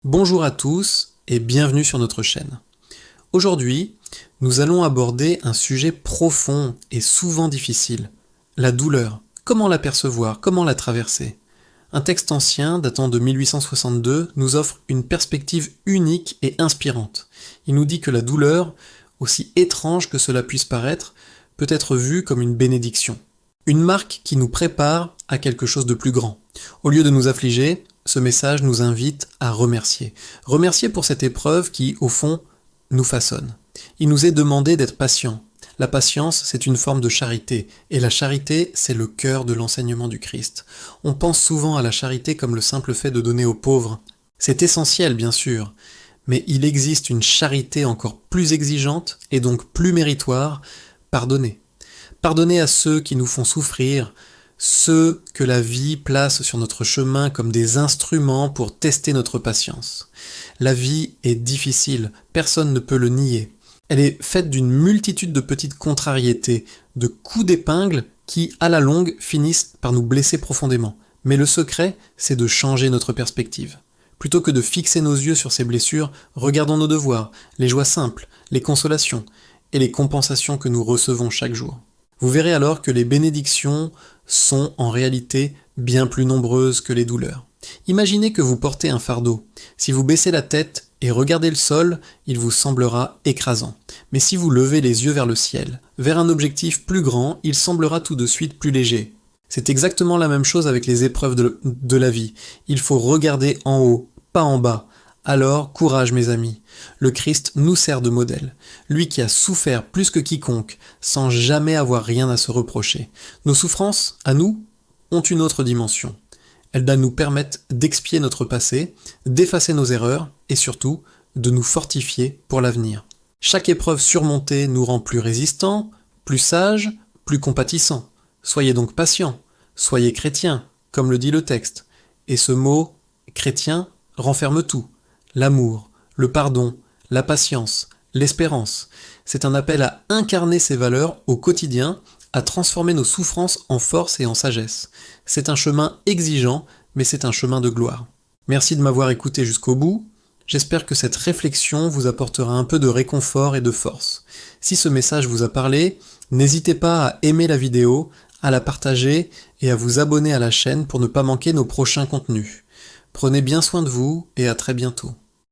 Bonjour à tous et bienvenue sur notre chaîne. Aujourd'hui, nous allons aborder un sujet profond et souvent difficile, la douleur. Comment la percevoir? Comment la traverser? Un texte ancien datant de 1862 nous offre une perspective unique et inspirante. Il nous dit que la douleur, aussi étrange que cela puisse paraître, peut être vue comme une bénédiction. Une marque qui nous prépare à quelque chose de plus grand. Au lieu de nous affliger, ce message nous invite à remercier. Remercier pour cette épreuve qui, au fond, nous façonne. Il nous est demandé d'être patient. La patience, c'est une forme de charité, et la charité, c'est le cœur de l'enseignement du Christ. On pense souvent à la charité comme le simple fait de donner aux pauvres. C'est essentiel, bien sûr, mais il existe une charité encore plus exigeante, et donc plus méritoire, pardonner. Pardonner à ceux qui nous font souffrir, ceux que la vie place sur notre chemin comme des instruments pour tester notre patience. La vie est difficile, personne ne peut le nier. Elle est faite d'une multitude de petites contrariétés, de coups d'épingle qui, à la longue, finissent par nous blesser profondément. Mais le secret, c'est de changer notre perspective. Plutôt que de fixer nos yeux sur ces blessures, regardons nos devoirs, les joies simples, les consolations et les compensations que nous recevons chaque jour. Vous verrez alors que les bénédictions sont en réalité bien plus nombreuses que les douleurs. Imaginez que vous portez un fardeau. Si vous baissez la tête et regardez le sol, il vous semblera écrasant. Mais si vous levez les yeux vers le ciel, vers un objectif plus grand, il semblera tout de suite plus léger. C'est exactement la même chose avec les épreuves de la vie. Il faut regarder en haut, pas en bas. Alors, courage mes amis, le Christ nous sert de modèle, lui qui a souffert plus que quiconque, sans jamais avoir rien à se reprocher. Nos souffrances, à nous, ont une autre dimension. Elles doivent nous permettre d'expier notre passé, d'effacer nos erreurs, et surtout, de nous fortifier pour l'avenir. Chaque épreuve surmontée nous rend plus résistants, plus sages, plus compatissants. Soyez donc patients, soyez chrétiens, comme le dit le texte. Et ce mot « chrétien » renferme tout. L'amour, le pardon, la patience, l'espérance. C'est un appel à incarner ces valeurs au quotidien, à transformer nos souffrances en force et en sagesse. C'est un chemin exigeant, mais c'est un chemin de gloire. Merci de m'avoir écouté jusqu'au bout. J'espère que cette réflexion vous apportera un peu de réconfort et de force. Si ce message vous a parlé, n'hésitez pas à aimer la vidéo, à la partager et à vous abonner à la chaîne pour ne pas manquer nos prochains contenus. Prenez bien soin de vous et à très bientôt.